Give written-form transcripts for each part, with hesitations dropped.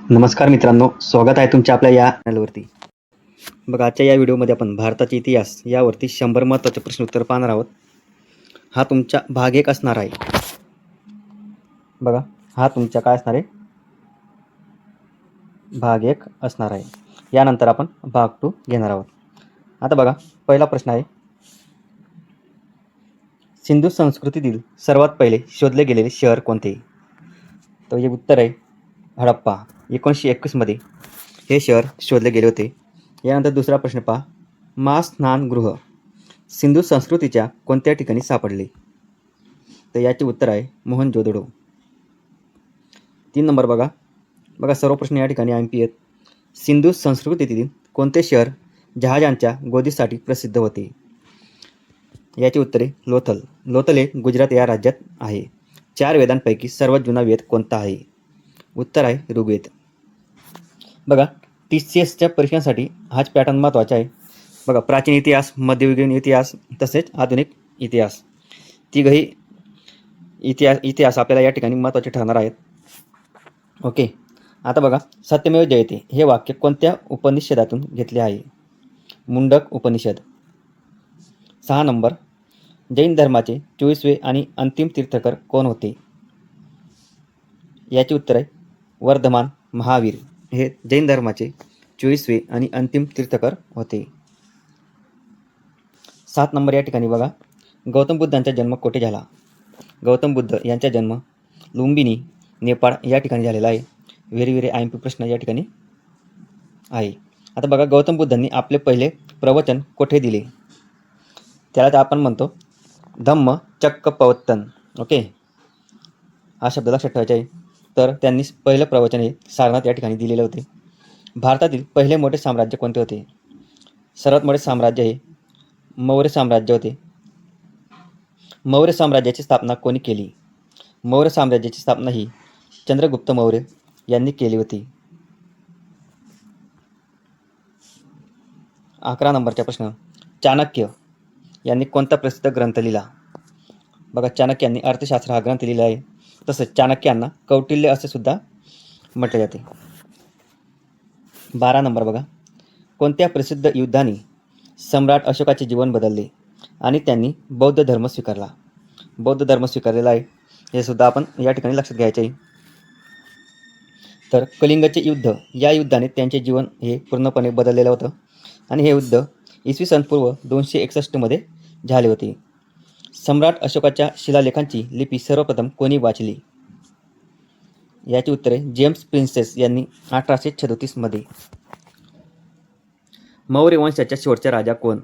नमस्कार मित्रांनो, स्वागत आहे तुमच्या आपल्या या चॅनलवरती. बघा, आजच्या या व्हिडिओमध्ये आपण भारताचा इतिहास यावरती 100 महत्त्वाचे प्रश्न उत्तर पाहणार आहोत. हा तुमचा भाग 1 असणार आहे. बघा, हा तुमचा काय असणार आहे? भाग 1 असणार आहे. यानंतर आपण भाग 2 घेणार आहोत. आता बघा, पहिला प्रश्न आहे, सिंधू संस्कृतीतील सर्वात पहिले शोधले गेलेले शहर कोणते? तर हे उत्तर आहे हडप्पा. 1921 मध्ये हे शहर शोधले गेले होते. यानंतर दुसरा प्रश्न पहा, महास्नानगृह सिंधू संस्कृतीच्या कोणत्या ठिकाणी सापडले? तर याचे उत्तर आहे मोहनजोदडो. 3 नंबर बघा सर्व प्रश्न या ठिकाणी MP आहेत. सिंधू संस्कृतीतील कोणते शहर जहाजांच्या गोदीसाठी प्रसिद्ध होते? याचे उत्तर आहे लोथल. लोथल हे गुजरात या राज्यात आहे. 4 वेदांपैकी सर्वात जुना वेद कोणता आहे? उत्तर आहे ऋग्वेद. बघा, TCSच्या परीक्षांसाठी हाच पॅटर्न महत्त्वाचा आहे. बघा, प्राचीन इतिहास, मध्ययुगीन इतिहास तसेच आधुनिक इतिहास, तिघही इतिहास आपल्याला या ठिकाणी महत्त्वाचे ठरणार आहेत. ओके. आता बघा, सत्यमेव जयते हे वाक्य कोणत्या उपनिषदातून घेतले आहे? मुंडक उपनिषद. 6 नंबर, जैन धर्माचे 24वे आणि अंतिम तीर्थकर कोण होते? याचे उत्तर आहे वर्धमान महावीर. हे जैन धर्माचे 24वे आणि अंतिम तीर्थकर होते. 7 नंबर या ठिकाणी बघा, गौतम बुद्धांचा जन्म कोठे झाला? गौतम बुद्ध यांचा जन्म लुंबिनी, नेपाळ या ठिकाणी झालेला आहे. व्हेरी MP प्रश्न या ठिकाणी आहे. आता बघा, गौतम बुद्धांनी आपले पहिले प्रवचन कोठे दिले? त्याला आपण म्हणतो धम्म चक्कपवत्तन. ओके, हा शब्द लक्षात ठेवायचा आहे. तर त्यांनी पहिलं प्रवचन हे सारनाथ या ठिकाणी दिलेले होते. भारतातील पहिले मोठे साम्राज्य कोणते होते? सर्वात मोठे साम्राज्य हे मौर्य साम्राज्य होते. मौर्य साम्राज्याची स्थापना कोणी केली? मौर्य साम्राज्याची स्थापना ही चंद्रगुप्त मौर्य यांनी केली होती. 11 नंबरचा प्रश्न, चाणक्य यांनी कोणता प्रसिद्ध ग्रंथ लिहिला? बघा, चाणक्य यांनी अर्थशास्त्र हा ग्रंथ लिहिला आहे. तसंच चाणक्यांना कौटिल्य असे सुद्धा म्हटले जाते. 12 नंबर बघा, कोणत्या प्रसिद्ध युद्धाने सम्राट अशोकाचे जीवन बदलले आणि त्यांनी बौद्ध धर्म स्वीकारला? बौद्ध धर्म स्वीकारलेला आहे, हे सुद्धा आपण या ठिकाणी लक्षात घ्यायचे आहे. तर कलिंगचे युद्ध या युद्धाने त्यांचे जीवन हे पूर्णपणे बदललेलं होतं आणि हे युद्ध इसवी पूर्व 261 मध्ये झाले होते. सम्राट अशोकाच्या शिलालेखांची लिपी सर्वप्रथम कोणी वाचली? याचे उत्तर आहे जेम्स प्रिन्सेस यांनी 1837 मध्ये. मौर्य वंशाचा शेवटचा राजा कोण?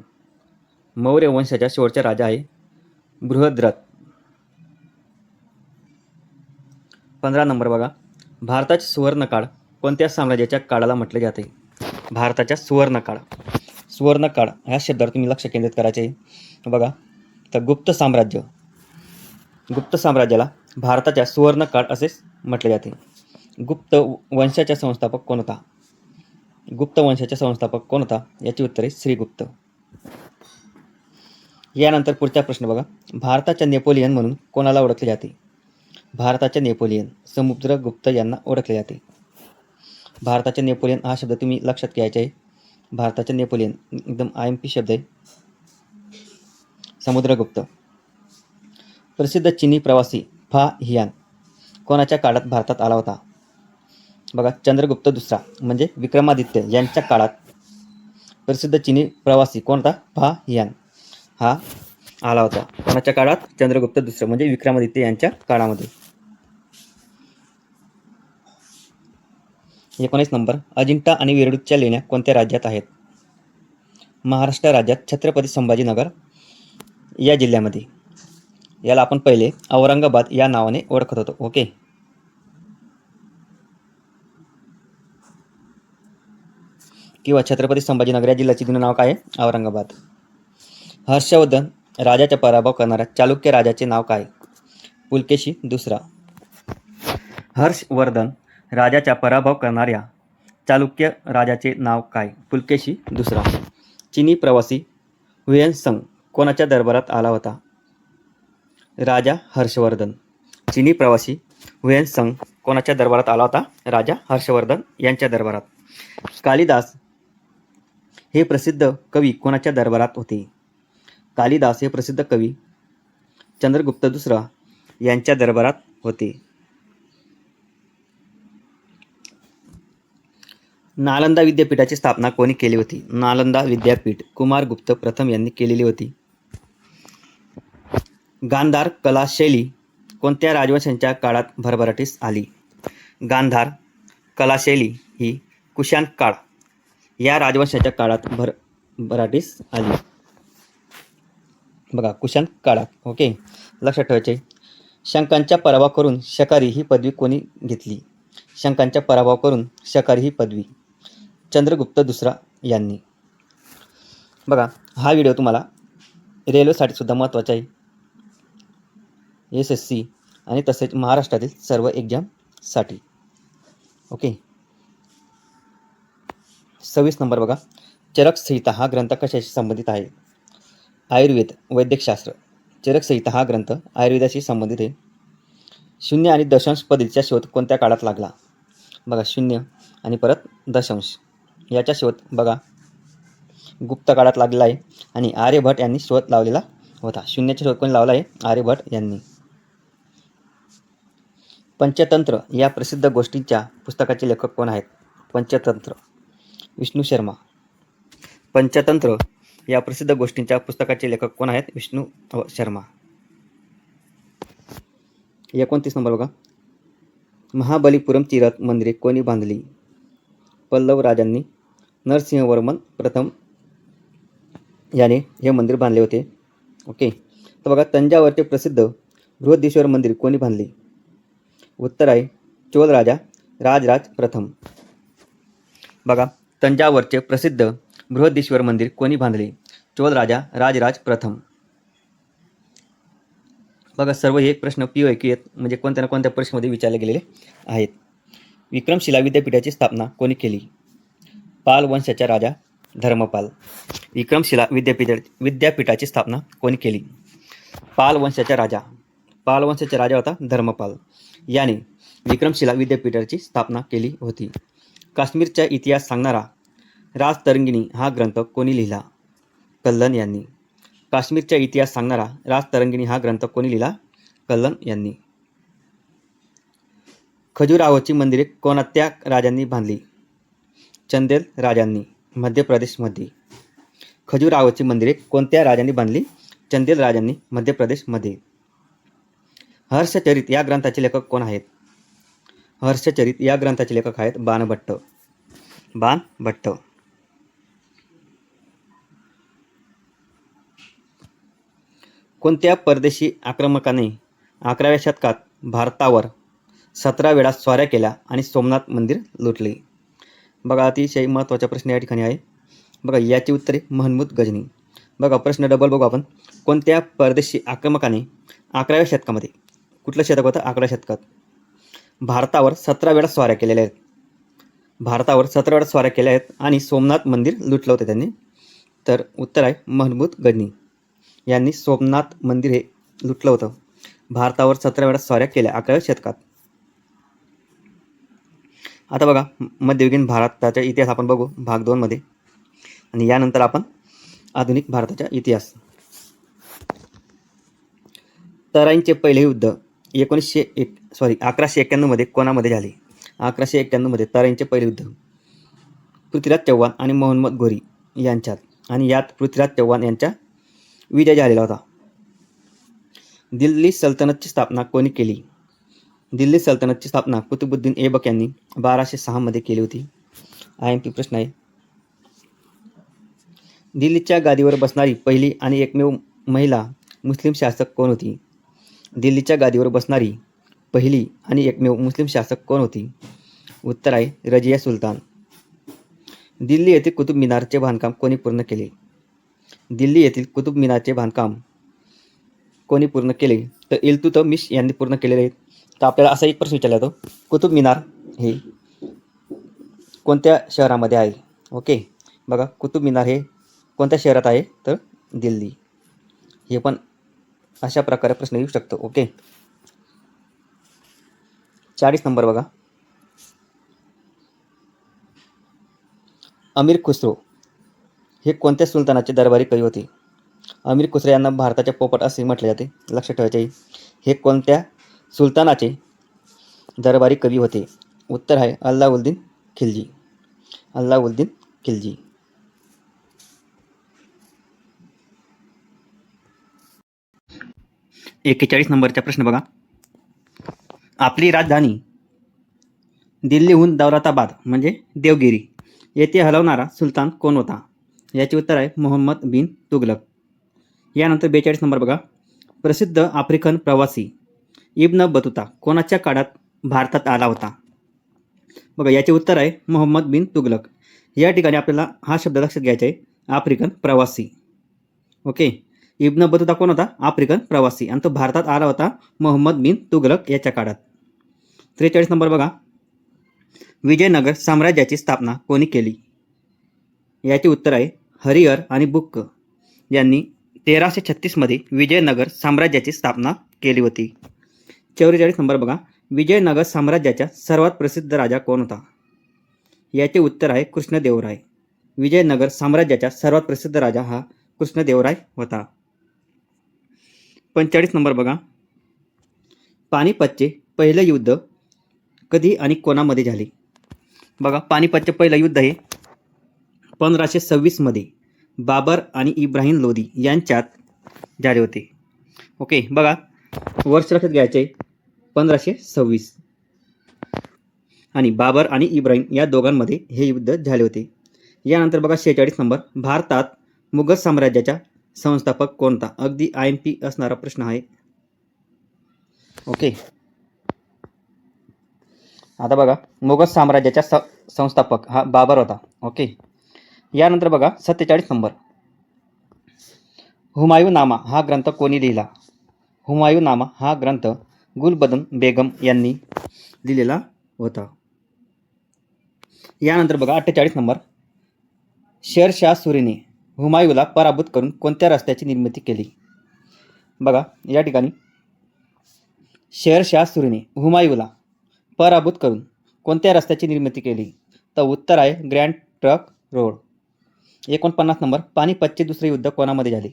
मौर्य वंशाचा शेवटचा राजा आहे बृहद्रथ. 15 नंबर बघा, भारताचे सुवर्णकाळ कोणत्या साम्राज्याच्या काळाला म्हटले जाते? भारताच्या सुवर्णकाळ. सुवर्णकाळ ह्या शब्दावर तुम्ही लक्ष केंद्रित करायचे आहे. बघा, तर गुप्त साम्राज्याला भारताच्या सुवर्णकाळ असेच म्हटले जाते. गुप्त वंशाचा संस्थापक कोण होता? गुप्त वंशाचा संस्थापक कोण होता? याचे उत्तर आहे श्रीगुप्त. यानंतर पुढचा प्रश्न बघा, भारताच्या नेपोलियन म्हणून कोणाला ओळखले जाते? भारताचे नेपोलियन समुद्रगुप्त यांना ओळखले जाते. भारताचे नेपोलियन हा शब्द तुम्ही लक्षात घ्यायचा आहे. भारताचे नेपोलियन एकदम MP शब्द आहे. समुद्रगुप्त. प्रसिद्ध चीनी प्रवासी फा हियान कोणाच्या काळात भारतात आला होता? बघा, चंद्रगुप्त दुसरा म्हणजे विक्रमादित्य यांच्या काळात प्रसिद्ध चीनी प्रवासी कोण होता? फा हियान हा आला होता. कोणाच्या काळात? चंद्रगुप्त दुसरा म्हणजे विक्रमादित्य यांच्या काळामध्ये. 19 नंबर, अजिंठा आणि वेरूळच्या लेण्या कोणत्या राज्यात आहेत? महाराष्ट्र राज्यात छत्रपती संभाजीनगर या जिल्ह्यामध्ये. याला आपण पहिले औरंगाबाद या नावाने ओळखत होतो. ओके, किंवा छत्रपती संभाजीनगर या जिल्ह्याचे जुनं नाव काय आहे? औरंगाबाद. हर्षवर्धन राजाचा पराभव करणाऱ्या चालुक्य राजाचे नाव काय? पुलकेशी दुसरा. हर्षवर्धन राजाचा पराभव करणाऱ्या चालुक्य राजाचे नाव काय? पुलकेशी दुसरा. चीनी प्रवासी हुएनसंग कोणाच्या दरबारात आला होता? राजा हर्षवर्धन. चीनी प्रवासी हुएनसंग कोणाच्या दरबारात आला होता? राजा हर्षवर्धन यांच्या दरबारात. कालिदास हे प्रसिद्ध कवी कोणाच्या दरबारात होते? कालिदास हे प्रसिद्ध कवी चंद्रगुप्त दुसरा यांच्या दरबारात होते. नालंदा विद्यापीठाची स्थापना कोणी केली होती? नालंदा विद्यापीठ कुमारगुप्त प्रथम यांनी केलेली होती. गांधार कला शैली कोणत्या राजवंशांच्या काळात भरभराटीस आली? गांधार कला शैली ही कुशाण काळ या राजवंशाच्या काळात भरभराटीस आली. बघा, कुशाण काळात. ओके, लक्षात ठेवायचे. शंकांचा पराभव करून शकारी ही पदवी कोणी घेतली? शंकांचा पराभव करून शकारी ही पदवी चंद्रगुप्त दुसरा यांनी. बघा, हा व्हिडिओ तुम्हाला रेल्वेसाठी सुद्धा महत्त्वाचा आहे. SSC आणि तसेच महाराष्ट्रातील सर्व एक्झामसाठी. ओके, 26 नंबर बघा. चरक संहिता हा ग्रंथ कशाशी संबंधित आहे? आयुर्वेद वैद्यकशास्त्र. चरक संहिता हा ग्रंथ आयुर्वेदाशी संबंधित आहे. शून्य आणि दशांश पद्धतीचा शोध कोणत्या काळात लागला? बघा, शून्य आणि परत दशांश याचा शोध बघा गुप्त काळात लागलेला आहे आणि आर्यभट यांनी शोध लावलेला होता. शून्याचा शोध कोणी लावला आहे? आर्यभट यांनी. पंचतंत्र या प्रसिद्ध गोष्टींच्या पुस्तकाचे लेखक कोण आहेत? पंचतंत्र विष्णू शर्मा. पंचतंत्र या प्रसिद्ध गोष्टींच्या पुस्तकाचे लेखक कोण आहेत? विष्णू शर्मा. 29 नंबर बघा. महाबलीपुरमची रथ मंदिरे कोणी बांधली? पल्लव राजांनी. नरसिंहवर्मन प्रथम याने हे मंदिर बांधले होते. ओके, तर बघा, तंजावरचे प्रसिद्ध बृहदीश्वर मंदिर कोणी बांधले? उत्तर आहे चोल राजा राजराज प्रथम. बघा, तंजावरचे प्रसिद्ध बृहदीश्वर मंदिर कोणी बांधले? चोल राजा राजराज प्रथम. बघा, सर्व हे प्रश्न PYQ आहेत, म्हणजे कोणत्या ना कोणत्या परीक्षेमध्ये विचारले गेलेले आहेत. विक्रमशिला विद्यापीठाची स्थापना कोणी केली? पाल वंशाचा राजा धर्मपाल. विक्रमशिला विद्यापीठाची स्थापना कोणी केली? पाल वंशाचा राजा होता धर्मपाल. याने विक्रमशिला विद्यापीठाची स्थापना केली होती. काश्मीरचा इतिहास सांगणारा राजतरंगिणी हा ग्रंथ कोणी लिहिला? कल्हण यांनी. काश्मीरचा इतिहास सांगणारा राजतरंगिणी हा ग्रंथ कोणी लिहिला? कल्हण यांनी. खजुराहोची मंदिरे कोणत्या राजांनी बांधली? चंदेल राजांनी, मध्य प्रदेशमध्ये. खजुराहोची मंदिरे कोणत्या राजांनी बांधली? चंदेल राजांनी, मध्य प्रदेशमध्ये. हर्षचरित या ग्रंथाचे लेखक कोण आहेत? हर्षचरित या ग्रंथाचे लेखक आहेत बाणभट्ट. बाणभट्ट. कोणत्या परदेशी आक्रमकाने 11व्या शतकात भारतावर 17 वेळा स्वाऱ्या केल्या आणि सोमनाथ मंदिर लुटले? बघा, अतिशय महत्त्वाचा प्रश्न या ठिकाणी आहे. बघा, याची उत्तरे महमूद गजनी. बघा, प्रश्न डबल बघू आपण. कोणत्या परदेशी आक्रमकाने 11व्या शतकामध्ये, कुठलं शतक होतं? 11व्या शतकात भारतावर 17 वेळा स्वाऱ्या केलेल्या आहेत. भारतावर 17 वेळा स्वाऱ्या केल्या आहेत आणि सोमनाथ मंदिर लुटलं होतं त्यांनी. तर उत्तर आहे महमूद गजनी यांनी सोमनाथ मंदिर हे लुटलं होतं. भारतावर 17 वेळा स्वाऱ्या केल्या 11व्या शतकात. आता बघा, मध्ययुगीन भारताचा इतिहास आपण बघू भाग 2 मध्ये, आणि यानंतर आपण आधुनिक भारताचा इतिहास. तराईंचे पहिले युद्ध 1191 मध्ये कोणामध्ये झाले? 1191 मध्ये तराईंचे पहिले युद्ध पृथ्वीराज चव्हाण आणि मोहम्मद घोरी यांच्यात, आणि यात पृथ्वीराज चव्हाण यांचा विजय झालेला होता. दिल्ली सल्तनतची स्थापना कोणी केली? दिल्ली सल्तनतची स्थापना कुतुबुद्दीन ऐबक यांनी 1206 मध्ये केली होती. IMP प्रश्न आहे. दिल्लीच्या गादीवर बसणारी पहिली आणि एकमेव महिला मुस्लिम शासक कोण होती? दिल्लीच्या गादीवर बसणारी पहिली आणि एकमेव मुस्लिम शासक कोण होती? उत्तर आहे रजिया सुलतान. दिल्ली येथील कुतुब मिनारचे बांधकाम कोणी पूर्ण केले? दिल्ली येथील कुतुब मिनारचे बांधकाम कोणी पूर्ण केले? तर इल्तुतमिश यांनी पूर्ण केलेले आहे. तर आपल्याला असा एक प्रश्न विचारला जातो, कुतुब मिनार हे कोणत्या शहरामध्ये आहे? ओके, बघा, कुतुब मिनार हे कोणत्या शहरात आहे? तर दिल्ली. हे पण अशा प्रकारे प्रश्न येऊ शकतो. ओके, 40 नंबर बघा. अमीर खुसरो हे कोणत्या सुलतानाचे दरबारी कवी होते? अमीर खुसरो यांना भारताचे पोपट असे म्हटले जाते, लक्षात ठेवायचे आहे. हे कोणत्या सुलतानाचे दरबारी कवी होते? उत्तर आहे अल्लाउद्दीन खिलजी. अल्लाउद्दीन खिलजी. 41 नंबरचा प्रश्न बघा. आपली राजधानी दिल्लीहून दौलताबाद म्हणजे देवगिरी येथे हलवणारा सुलतान कोण होता? याचे उत्तर आहे मोहम्मद बिन तुगलक. यानंतर 42 नंबर बघा. प्रसिद्ध आफ्रिकन प्रवासी इब्न बतुता कोणाच्या काळात भारतात आला होता? बघा, याचे उत्तर आहे मोहम्मद बिन तुगलक. या ठिकाणी आपल्याला हा शब्द लक्षात घ्यायचा आहे, आफ्रिकन प्रवासी. ओके, इब्न बतुता कोण होता? आफ्रिकन प्रवासी, आणि तो भारतात आला होता मोहम्मद बिन तुगलक याच्या काळात. 43 नंबर बघा. विजयनगर साम्राज्याची स्थापना कोणी केली? याचे उत्तर आहे हरिहर आणि बुक्क यांनी 1336 मध्ये विजयनगर साम्राज्याची स्थापना केली होती. 44 नंबर बघा. विजयनगर साम्राज्याचा सर्वात प्रसिद्ध राजा कोण होता? याचे उत्तर आहे कृष्णदेवराय. विजयनगर साम्राज्याचा सर्वात प्रसिद्ध राजा हा कृष्णदेवराय होता. 45 नंबर बघा. पानिपतचे पहिलं युद्ध कधी आणि कोणामध्ये झाले? बघा, पानिपतचे पहिलं युद्ध हे 1526 मध्ये बाबर आणि इब्राहिम लोदी यांच्यात झाले होते. ओके, बघा, वर्ष लक्षात घ्यायचे 1526, आणि बाबर आणि इब्राहिम या दोघांमध्ये हे युद्ध झाले होते. यानंतर बघा 46 नंबर. भारतात मुघल साम्राज्याचा संस्थापक कोणता? अगदी IMP असणारा प्रश्न आहे. ओके, आता बघा, मुघल साम्राज्याचा संस्थापक हा बाबर होता. ओके, यानंतर बघा 47 नंबर. हुमायूनामा हा ग्रंथ कोणी लिहिला? हुमायूनामा हा ग्रंथ गुलबदन बेगम यांनी लिहिलेला होता. यानंतर बघा 48 नंबर. शेरशाह सुरीने हुमायूला पराभूत करून कोणत्या रस्त्याची निर्मिती केली? बघा, या ठिकाणी शेरशाह सुरीने हुमायूला पराभूत करून कोणत्या रस्त्याची निर्मिती केली? तर उत्तर आहे ग्रँड ट्रंक रोड. 49 नंबर. पानिपतचे दुसरे युद्ध कोणामध्ये झाले?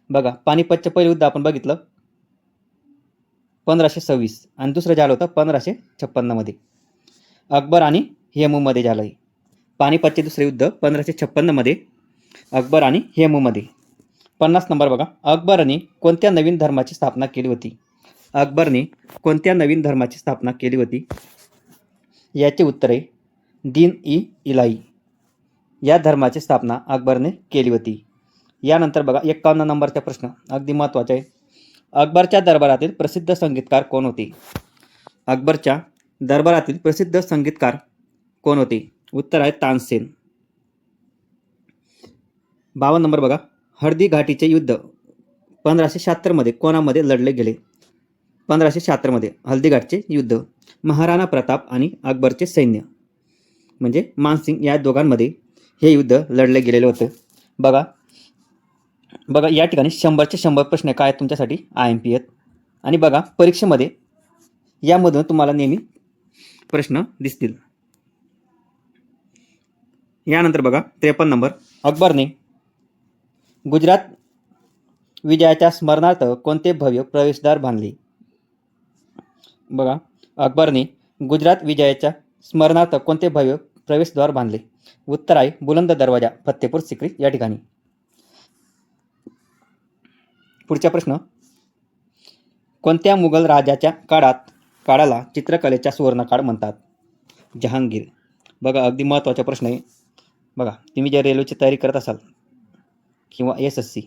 बघा, पानिपतचे पहिले युद्ध आपण बघितलं 1526, आणि दुसरं झालं होतं 1556 मध्ये. अकबर आणि हेमूमध्ये झालं आहे. पानिपतचे दुसरे युद्ध 1556 मध्ये अकबर आणि हेमूमध्ये. 50 नंबर बघा. अकबरने कोणत्या नवीन धर्माची स्थापना केली होती? अकबरने कोणत्या नवीन धर्माची स्थापना केली होती? याचे उत्तर आहे दीन-ई-इलाही या धर्माची स्थापना अकबरने केली होती. यानंतर बघा 51 नंबरचा प्रश्न अगदी महत्त्वाचा आहे. अकबरच्या दरबारातील प्रसिद्ध संगीतकार कोण होते? अकबरच्या दरबारातील प्रसिद्ध संगीतकार कोण होते? उत्तर आहे तानसेन. 52 नंबर बघा. हळदी घाटीचे युद्ध 1576 मध्ये कोणामध्ये लढले गेले? 1576 मध्ये हल्दीघाटचे युद्ध महाराणा प्रताप आणि अकबरचे सैन्य म्हणजे मानसिंग या दोघांमध्ये हे युद्ध लढले गेलेले होते. बघा, या ठिकाणी 100चे 100 प्रश्न काय आहेत तुमच्यासाठी IMP आहेत. आणि बघा, परीक्षेमध्ये यामधून तुम्हाला नेहमी प्रश्न दिसतील. यानंतर बघा 53 नंबर. अकबरने गुजरात विजयाच्या स्मरणार्थ कोणते भव्य प्रवेशद्वार बांधले? बघा, अकबरने गुजरात विजयाच्या स्मरणार्थ कोणते भव्य प्रवेशद्वार बांधले? उत्तर आहे बुलंद दरवाजा, फतेपूर सिक्री या ठिकाणी. पुढचा प्रश्न. कोणत्या मुघल राजाच्या काळाला चित्रकलेचा सुवर्णकाळ म्हणतात? जहांगीर. बघा, अगदी महत्त्वाचा प्रश्न आहे. बघा, तुम्ही जर रेल्वेची तयारी करत असाल किंवा SSC,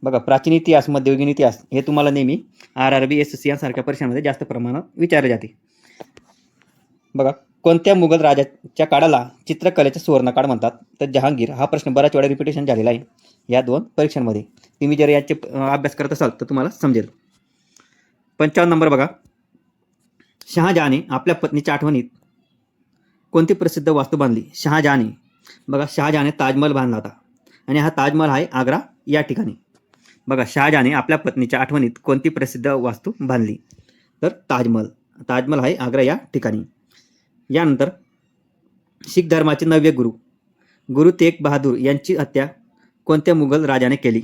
बघा, प्राचीन इतिहास, मध्ययुगीन इतिहास हे तुम्हाला नेहमी RRB, SSC यासारख्या परीक्षांमध्ये जास्त प्रमाणात विचारले जाते. बघा, कोणत्या मुघल राजाच्या काळाला चित्रकलेचा सुवर्णकाळ म्हणतात? तर जहांगीर. हा प्रश्न बऱ्याच वेळा रिपिटेशन झालेला आहे या दोन परीक्षांमध्ये. तुम्ही जर याचे अभ्यास करत असाल तर तुम्हाला समजेल. 55 नंबर बघा. शहाजहाने आपल्या पत्नीच्या आठवणीत कोणती प्रसिद्ध वास्तू बांधली? शहाजहाने, बघा, शहाजहाने ताजमहल बांधला होता, आणि हा ताजमहल आहे आग्रा या ठिकाणी. बघा, शहाजहाने आपल्या पत्नीच्या आठवणीत कोणती प्रसिद्ध वास्तू बांधली? तर ताजमहल. ताजमहल आहे आग्रा या ठिकाणी. यानंतर शीख धर्माचे 9वे गुरु गुरु तेग बहादूर यांची हत्या कोणत्या मुघल राजाने केली?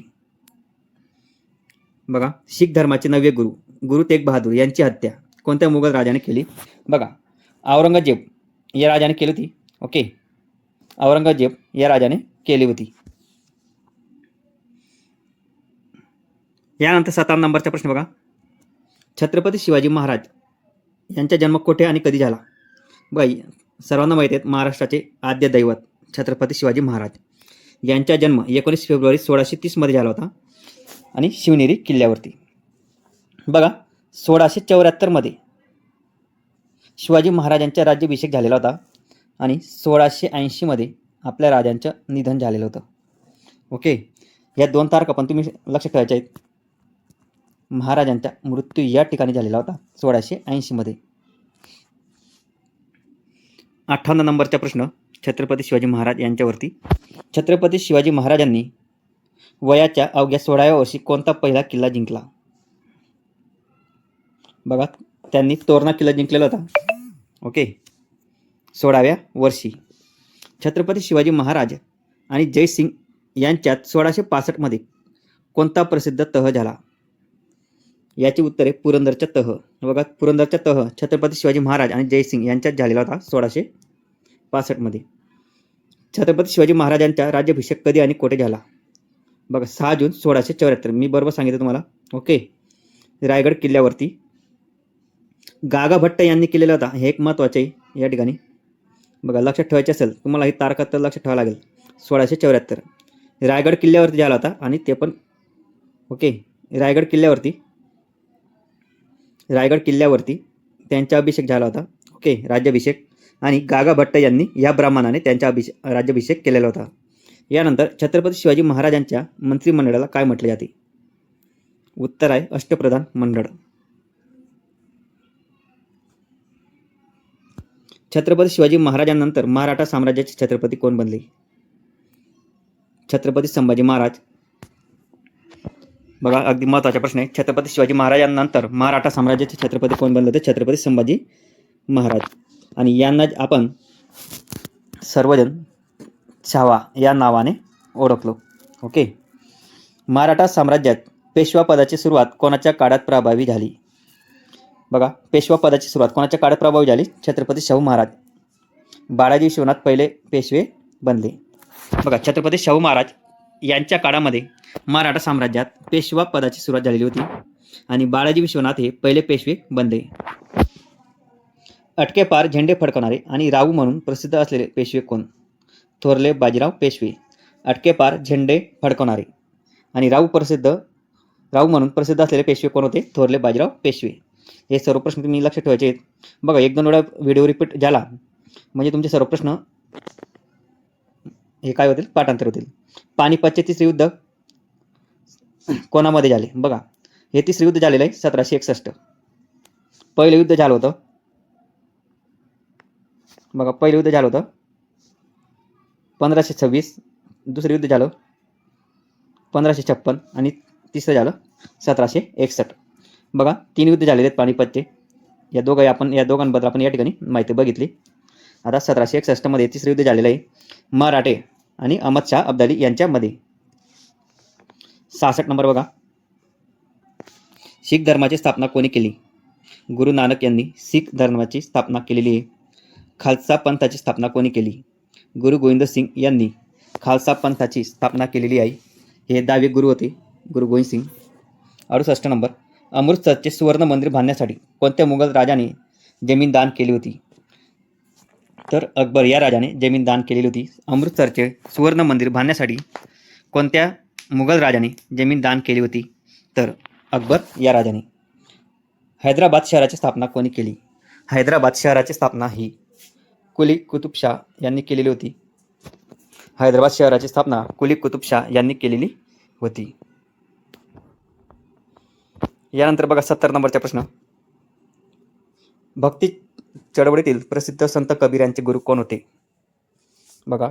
बघा, शीख धर्माचे 9वे गुरु गुरु तेग बहादूर यांची हत्या कोणत्या मुघल राजाने केली? बघा, औरंगजेब या राजाने केली होती. ओके, औरंगजेब या राजाने केली होती. यानंतर 17 नंबरचा प्रश्न बघा, छत्रपती शिवाजी महाराज यांचा जन्म कुठे आणि कधी झाला? बघा, सर्वांना माहिती आहे महाराष्ट्राचे आद्य दैवत छत्रपती शिवाजी महाराज यांचा जन्म 19 फेब्रुवारी 1630 मध्ये झाला होता आणि शिवनेरी किल्ल्यावरती. बघा, 1674 मध्ये शिवाजी महाराजांचा राज्याभिषेक झालेला होता आणि 1680 मध्ये आपल्या राजांचं निधन झालेलं होतं. ओके, या 2 तारखा पण तुम्ही लक्षात ठेवायच्या आहेत. महाराजांचा मृत्यू या ठिकाणी झालेला होता 1680 मध्ये. 58 नंबरचा प्रश्न छत्रपती शिवाजी महाराज यांच्यावरती. छत्रपती शिवाजी महाराजांनी वयाच्या अवघ्या 16व्या वर्षी कोणता पहिला किल्ला जिंकला? बघा, त्यांनी तोरणा किल्ला जिंकलेला होता. ओके, 16व्या वर्षी. छत्रपती शिवाजी महाराज आणि जयसिंग यांच्यात 1665 मध्ये कोणता प्रसिद्ध तह झाला? याची उत्तरे पुरंदरचा तह. बघा, पुरंदरचा तह छत्रपती शिवाजी महाराज आणि जयसिंग यांच्यात झालेला होता 1665 मध्ये. छत्रपती शिवाजी महाराजांचा राज्याभिषेक कधी आणि कोठे झाला? बघा, 6 जून 1674. मी बरोबर सांगितलं तुम्हाला. ओके, रायगड किल्ल्यावरती. गागा भट्ट यांनी केलेला होता. हे एक महत्त्वाचे आहे या ठिकाणी. बघा, लक्षात ठेवायचे असेल तुम्हाला ही तारखा तर लक्षात ठेवावं लागेल. 1674 रायगड किल्ल्यावरती झाला होता आणि ते पण ओके, रायगड किल्ल्यावरती त्यांचा अभिषेक झाला होता. ओके, राज्याभिषेक. आणि गागा भट्ट यांनी या ब्राह्मणाने त्यांचा राज्याभिषेक केलेला होता. यानंतर छत्रपती शिवाजी महाराजांच्या मंत्रिमंडळाला काय म्हटले जाते? उत्तर आहे अष्टप्रधान मंडळ. छत्रपती शिवाजी महाराजांनंतर मराठा साम्राज्याचे छत्रपती कोण बनले? छत्रपती संभाजी महाराज. बघा, अगदी महत्त्वाचा प्रश्न आहे. छत्रपती शिवाजी महाराजांनंतर मराठा साम्राज्याचे छत्रपती कोण बनले होते? छत्रपती संभाजी महाराज. आणि यांना आपण सर्वजण छावा या नावाने ओळखलो. ओके, मराठा साम्राज्यात पेशवा पदाची सुरुवात कोणाच्या काळात प्रभावी झाली? बघा, पेशवा पदाची सुरुवात कोणाच्या काळात प्रभावी झाली? छत्रपती शाहू महाराज. बाळाजी विश्वनाथ पहिले पेशवे बनले. बघा, छत्रपती शाहू महाराज यांच्या काळामध्ये मराठा साम्राज्यात पेशवा पदाची सुरुवात झालेली होती आणि बाळाजी विश्वनाथ हे पहिले पेशवे बनले. अटके पार झेंडे फडकवणारे आणि राऊ म्हणून प्रसिद्ध असलेले पेशवे कोण? थोरले बाजीराव पेशवे. अटके पार झेंडे फडकवणारे आणि राऊ म्हणून प्रसिद्ध असलेले पेशवे कोण होते? थोरले बाजीराव पेशवे. हे सर्व प्रश्न तुम्ही लक्षात ठेवायचे आहेत. बघा, 1-2 वेळा व्हिडिओ रिपीट झाला म्हणजे तुमचे सर्व प्रश्न हे काय होतील? पाठांतर होतील. पानिपतचे तिसरे युद्ध कोणामध्ये झाले? बघा, हे तिसरे युद्ध झालेलं आहे 1761. पहिलं युद्ध झालं होतं. बघा, पहिलं युद्ध झालं होतं 1526. दुसरं युद्ध झालं 1556 आणि तिसरं झालं 1761. बघा, 3 युद्ध झालेले आहेत पानिपतचे. या दोघांबद्दल आपण या ठिकाणी माहिती बघितली. आता 1761 मध्ये तिसरं युद्ध झालेलं आहे मराठे आणि अहमदशाह अब्दाली यांच्यामध्ये. 66 नंबर बघा, शीख धर्माची स्थापना कोणी केली? गुरु नानक यांनी शीख धर्माची स्थापना केलेली आहे. खालसा पंथाची स्थापना कोणी केली? गुरु गोविंद सिंग यांनी खालसा पंथाची स्थापना केलेली आहे. हे 10वे गुरु होते, गुरु गोविंद सिंग. 68 नंबर, अमृतसरचे सुवर्ण मंदिर बांधण्यासाठी कोणत्या मुघल राजाने जमीन दान केली होती? तर अकबर या राजाने जमीन दान केलेली होती. अमृतसरचे सुवर्ण मंदिर बांधण्यासाठी कोणत्या मुघल राजाने जमीन दान केली होती? तर अकबर या राजाने. हैदराबाद शहराची स्थापना कोणी केली? हैदराबाद शहराची स्थापना ही कुली कुतुब शाह यांनी केलेली होती. हैदराबाद शहराची स्थापना कुली कुतुब शाह यांनी केलेली होती. यानंतर बघा 70 नंबरचा प्रश्न, भक्ती चळवळीतील प्रसिद्ध संत कबीर यांचे गुरु कोण होते? बघा,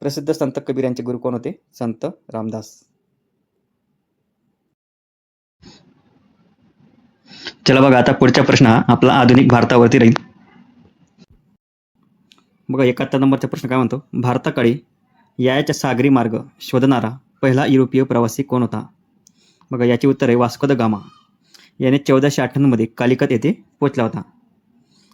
प्रसिद्ध संत कबीर यांचे गुरु कोण होते? संत रामदास. चला बघा, आता पुढचा प्रश्न हा आपला आधुनिक भारतावरती राहील. बघा 71 नंबरचा प्रश्न काय म्हणतो, भारताकडे यायचा सागरी मार्ग शोधणारा पहिला युरोपीय प्रवासी कोण होता? बघा याचे उत्तर आहे वास्को द गामा. याने 1498 मध्ये कालिकत येथे पोहोचला होता.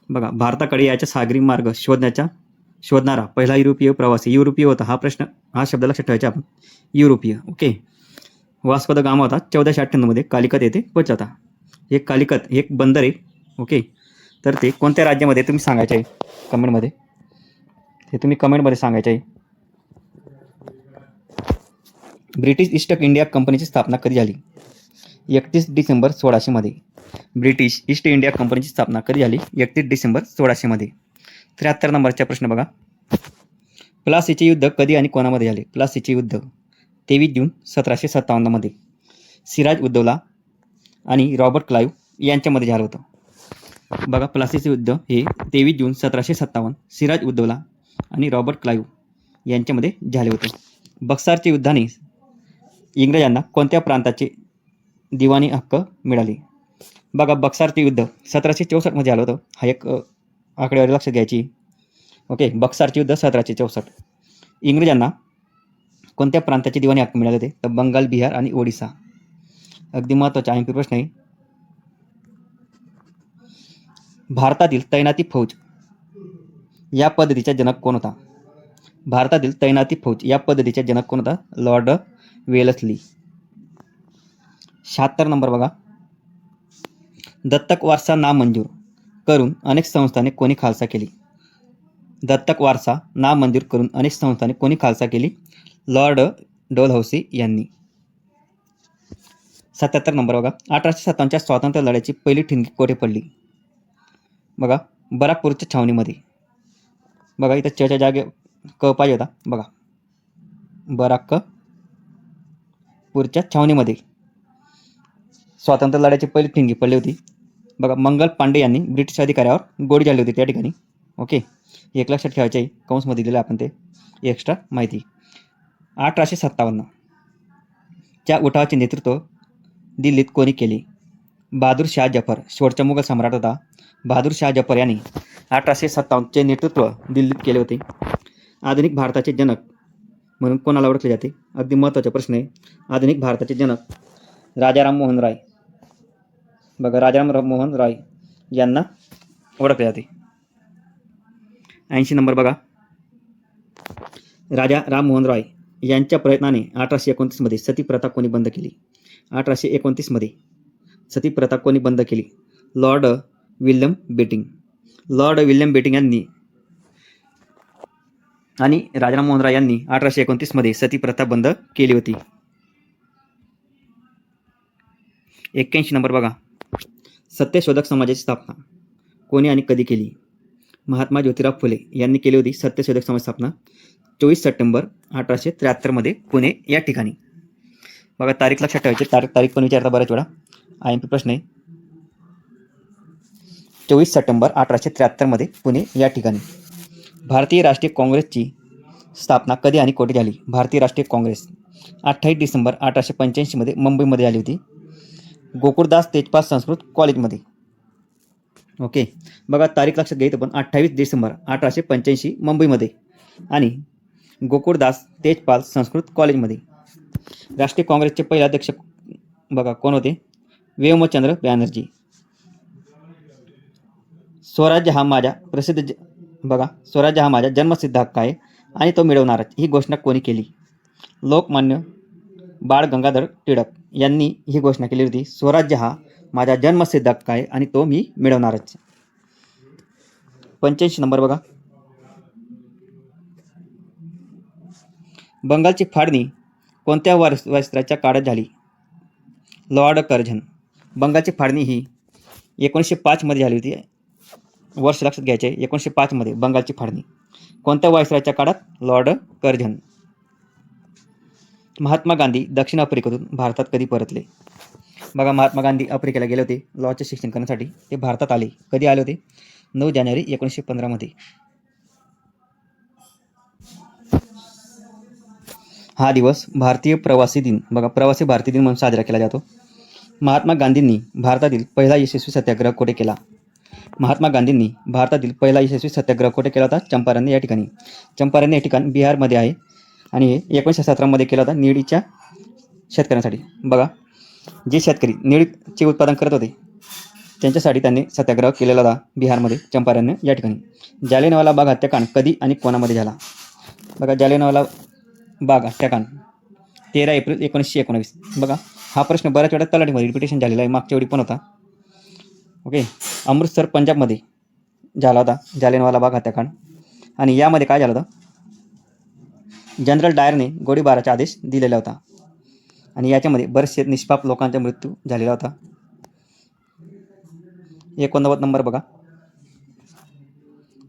बघा भारताकडे यायचा सागरी मार्ग शोधणारा पहिला युरोपीय प्रवासी युरोपीय होता. हा शब्द लक्षात ठेवायचा आपण, युरोपीय. ओके, वास्को द गामा होता. 1498 मध्ये कालिकत येथे पोहोचला होता. हे कालिकत एक बंदर आहे. ओके, तर ते कोणत्या राज्यामध्ये तुम्ही सांगायचे आहे कमेंटमध्ये, हे तुम्ही कमेंटमध्ये सांगायचे आहे. ब्रिटिश ईस्ट इंडिया कंपनीची स्थापना कधी झाली? 31 डिसेंबर 1600 मध्ये. ब्रिटिश ईस्ट इंडिया कंपनीची स्थापना कधी झाली? 31 डिसेंबर 1600 मध्ये. 73 नंबरचा प्रश्न बघा, प्लासीचे युद्ध कधी आणि कोणामध्ये झाले? प्लासीचे युद्ध 23 जून 1757 मध्ये सिराज उद्दौला आणि रॉबर्ट क्लाइव्ह यांच्यामध्ये झालं होतं. बघा प्लासीचे युद्ध हे 23 जून 1757 सिराज उद्दौला आणि रॉबर्ट क्लाइव्ह यांच्यामध्ये झाले होते. बक्सारच्या युद्धाने इंग्रजांना कोणत्या प्रांताचे दिवाणी हक्क मिळाले? बघा बक्सारचे युद्ध 1764 मध्ये झालं होतं. हा एक आकडेवारी लक्षात घ्यायची. ओके, बक्सारचे युद्ध 1764. इंग्रजांना कोणत्या प्रांताचे दिवाणी हक्क मिळाले होते? तर बंगाल, बिहार आणि ओडिसा. अगदी महत्त्वाचा आहे प्रश्न आहे. भारतातील तैनाती फौज या पद्धतीचा जनक कोण होता? भारतातील तैनाती फौज या पद्धतीचा जनक कोण होता? Lord Wellesley. 76 नंबर बघा, दत्तक वारसा नामंजूर करून अनेक संस्थांनी कोणी खालसा केली? दत्तक वारसा नामंजूर करून अनेक संस्थांनी कोणी खालसा केली? लॉर्ड डोलहौसी यांनी. 77 नंबर बघा, 1857च्या स्वातंत्र्य लढ्याची पहिली ठिणगी कोठे पडली? बघा बराकपूरच्या छावणीमध्ये. बघा इथं चच्या जागे क पाहिजे होता. बघा बराकपूरच्या छावणीमध्ये स्वातंत्र्य लढ्याची पहिली ठिणगी पडली होती. बघा मंगल पांडे यांनी ब्रिटिश अधिकाऱ्यावर गोळी झाली होती त्या ठिकाणी. ओके, एक लक्षात ठेवायचे आहे, कंसमध्ये दिलं आपण ते एक्स्ट्रा माहिती. 1857 च्या उठावाचे नेतृत्व दिल्लीत कोणी केले? बहादूर शाह जफर. शेवटचा मुघल सम्राट होता बहादूर शाह जफर यांनी 1857चे नेतृत्व दिल्लीत केले होते. आधुनिक भारताचे जनक म्हणून कोणाला ओळखले जाते? अगदी महत्त्वाचा प्रश्न आहे. आधुनिक भारताचे जनक राजाराम मोहन राय. बघा राजाराम मोहन राय यांना ओळखले जाते. 80 नंबर बघा, राजा राममोहन रॉय यांच्या प्रयत्नाने 1829 मध्ये सती प्रथा कोणी बंद केली? 1829 मध्ये सती प्रथा कोणी बंद केली? Lord William Bentinck. Lord William Bentinck यांनी आणि राजाराम मोहन रॉय यांनी 1829 मध्ये सती प्रथा बंद केली होती. 81 नंबर बघा, सत्यशोधक समाजाची स्थापना कोणी आणि कधी केली? महात्मा ज्योतिराव फुले यांनी केली होती सत्यशोधक समाज स्थापना 24 सप्टेंबर 1873 मध्ये पुणे या ठिकाणी. बघा तारीख लक्षात ठेवायची, तारीख पण विचारता बऱ्याच वेळा, IMP प्रश्न आहे. 24 सप्टेंबर 1873 मध्ये पुणे या ठिकाणी. भारतीय राष्ट्रीय काँग्रेसची स्थापना कधी आणि कोठे झाली? भारतीय राष्ट्रीय काँग्रेस 28 डिसेंबर 1885 मध्ये मुंबईमध्ये झाली होती, गोकुळदास तेजपाल संस्कृत कॉलेजमध्ये. ओके, बघा तारीख लक्षात घ्यायचं पण 28 डिसेंबर 1885 मुंबईमध्ये आणि गोकुळदास तेजपाल संस्कृत कॉलेजमध्ये. राष्ट्रीय काँग्रेसचे पहिले अध्यक्ष बघा कोण होते? व्योमचंद्र बॅनर्जी. स्वराज्य हा माझा स्वराज्य हा माझा जन्मसिद्ध हक्क आहे आणि तो मिळवणारच, ही घोषणा कोणी केली? लोकमान्य बाळ गंगाधर टिळक यांनी ही घोषणा केली होती. स्वराज्य हा माझा जन्मसिद्ध हक्क आहे आणि तो मी मिळवणारच. 85 नंबर बघा, बंगालची फाळणी कोणत्या वायसरायच्या काळात झाली? Lord Curzon. बंगालची फाळणी ही 1905 मध्ये झाली होती. वर्ष लक्षात घ्यायचे, 1905 मध्ये बंगालची फाळणी. कोणत्या वायसरायच्या काळात? Lord Curzon. महात्मा गांधी दक्षिण आफ्रिकेतून भारतात कधी परतले? बघा महात्मा गांधी आफ्रिकेला गेले होते लॉचे शिक्षण करण्यासाठी. ते भारतात आले. कधी आले होते? 9 जानेवारी 1915 मध्ये. हा दिवस भारतीय प्रवासी दिन, बघा प्रवासी भारतीय दिन म्हणून साजरा केला जातो. महात्मा गांधींनी भारतातील पहिला यशस्वी सत्याग्रह कुठे केला? महात्मा गांधींनी भारतातील पहिला यशस्वी सत्याग्रह कुठे केला होता? चंपारण या ठिकाणी. चंपारण हे ठिकाण बिहारमध्ये आहे आणि हे 1917 केला होता निळीच्या शेतकऱ्यांसाठी. बघा, जे शेतकरी निळीचे उत्पादन करत होते त्यांच्यासाठी त्यांनी सत्याग्रह केलेला होता बिहारमध्ये, चंपारण या ठिकाणी. जालियनवाला बाग हत्याकांड कधी आणि कोणामध्ये झाला? बघा, जालियनवाला बाग हत्याकांड 13 एप्रिल 1919. बघा, हा प्रश्न बऱ्याच वेळा तलाठीमध्ये रिपिटेशन झालेला आहे, मागच्या वेळी पण होता. ओके, अमृतसर पंजाबमध्ये झाला होता जालियनवाला बाग हत्याकांड. आणि यामध्ये काय झालं होतं? जनरल डायरने गोळीबाराचा आदेश दिलेला होता आणि याच्यामध्ये बरेचसे निष्पाप लोकांचा मृत्यू झालेला होता. 89 नंबर बघा,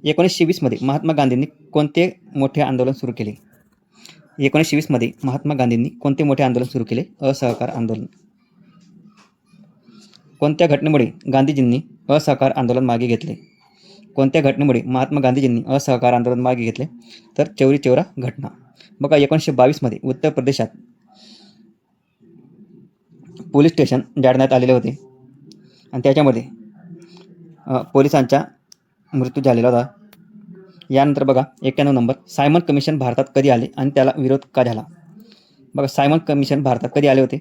1920 महात्मा गांधींनी कोणते मोठे आंदोलन सुरू केले? 1920 महात्मा गांधींनी कोणते मोठे आंदोलन सुरू केले? असहकार आंदोलन. कोणत्या घटनेमुळे गांधीजींनी असहकार आंदोलन मागे घेतले? कोणत्या घटनेमुळे महात्मा गांधीजींनी असहकार आंदोलन मागे घेतले? तर चौरी चौरा घटना. बघा, 1922 उत्तर प्रदेशात पोलीस स्टेशन जाळण्यात आलेले होते आणि त्याच्यामध्ये पोलिसांचा मृत्यू झालेला होता. यानंतर बघा, 91 नंबर, सायमन कमिशन भारतात कधी आले आणि त्याला विरोध का झाला? बघा, सायमन कमिशन भारतात कधी आले होते?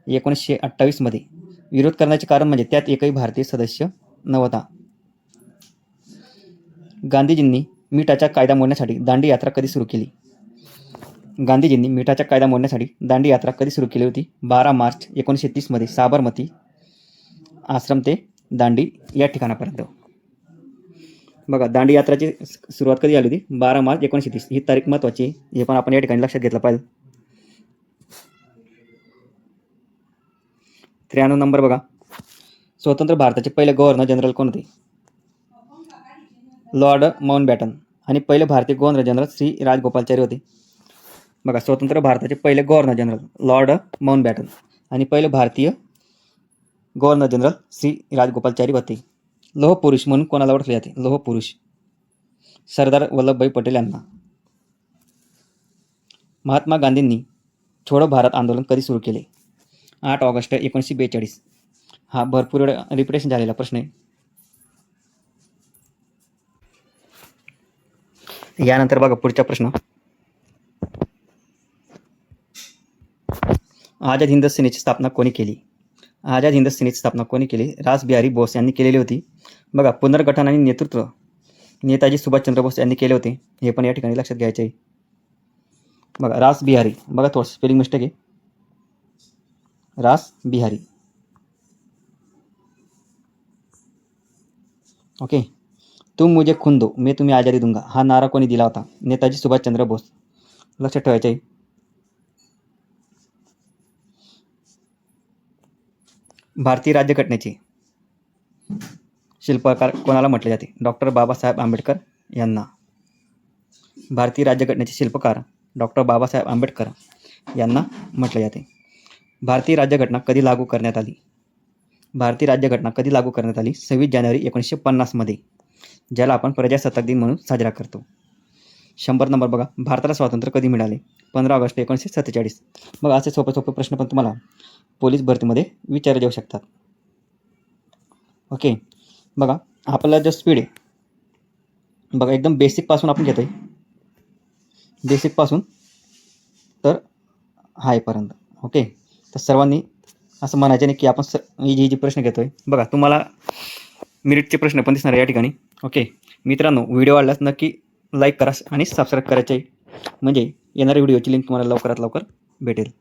1928. विरोध करण्याचे कारण म्हणजे त्यात एकही भारतीय सदस्य नव्हता. गांधीजींनी मिठाचा कायदा मोडण्यासाठी दांडी यात्रा कधी सुरू केली? गांधीजींनी मिठाचा कायदा मोडण्यासाठी दांडी यात्रा कधी सुरू केली होती? 12 मार्च 1930 साबरमती आश्रम ते दांडी या ठिकाणापर्यंत. बघा, दांडी यात्राची सुरुवात कधी झाली होती? 12 मार्च 1930. ही तारीख महत्त्वाची, हे पण आपण या ठिकाणी लक्षात घेतलं पाहिजे. 93 नंबर बघा, स्वतंत्र भारताचे पहिले गव्हर्नर जनरल कोण होते? Lord Mountbatten. आणि पहिले भारतीय गव्हर्नर जनरल श्री राजगोपालाचारी होते. बघा, स्वतंत्र भारताचे पहिले गव्हर्नर जनरल लॉर्ड माउंटबॅटन आणि पहिले भारतीय गव्हर्नर जनरल श्री राजगोपालाचारी होते. लोह पुरुष म्हणून कोणाला ओळखले जाते? लोह पुरुष सरदार वल्लभभाई पटेल यांना. महात्मा गांधींनी छोडो भारत आंदोलन कधी सुरू केले? 8 ऑगस्ट 1942. हा भरपूर वेळा रिपिटेशन झालेला प्रश्न आहे. यानंतर बघा पुढचा प्रश्न, आझाद हिंद सेनेची स्थापना कोणी केली? आझाद हिंद सेनेची स्थापना कोणी केली? रासबिहारी बोस यांनी केलेली होती. बघा, पुनर्गठन आणि नेतृत्व नेताजी सुभाषचंद्र बोस यांनी केले होते, हे पण या ठिकाणी लक्षात घ्यायचे आहे. बघा, रासबिहारी, बघा थोडं स्पेलिंग मिस्टेक आहे, रासबिहारी. ओके, तुम मुझे खून दो मैं तुम्हें आज़ादी दूंगा हा नारा कोणी दिला होता? नेताजी सुभाषचंद्र बोस. लक्षात ठेवायचे आहे. भारतीय राज्यघटनेचे शिल्पकार कोणाला म्हटले जाते? डॉक्टर बाबासाहेब आंबेडकर यांना. भारतीय राज्यघटनेचे शिल्पकार डॉक्टर बाबासाहेब आंबेडकर यांना म्हटले जाते. भारतीय राज्यघटना कधी लागू करण्यात आली? भारतीय राज्यघटना कधी लागू करण्यात आली? 26 जानेवारी 1950 ज्याला आपण प्रजासत्ताक दिन म्हणून साजरा करतो. 100 नंबर बघा, भारताला स्वातंत्र्य कधी मिळाले? 15 ऑगस्ट 1947. मग असे सोपे प्रश्न पण तुम्हाला पोलीस भरतीमध्ये विचारले जाऊ शकतात. ओके, बघा आपला जो स्पीड आहे बघा एकदम बेसिकपासून आपण घेतो आहे, बेसिकपासून तर हायपर्यंत. ओके, तर सर्वांनी असं म्हणायचं नाही की आपण इजी प्रश्न घेतो आहे. बघा, तुम्हाला मिनिटचे प्रश्न पण दिसणार आहे या ठिकाणी. ओके मित्रांनो, व्हिडिओ आवडल्यास नक्की लाईक करा आणि सबस्क्राईब करायचे, म्हणजे येणाऱ्या व्हिडिओची लिंक तुम्हाला लवकरात लवकर भेटेल.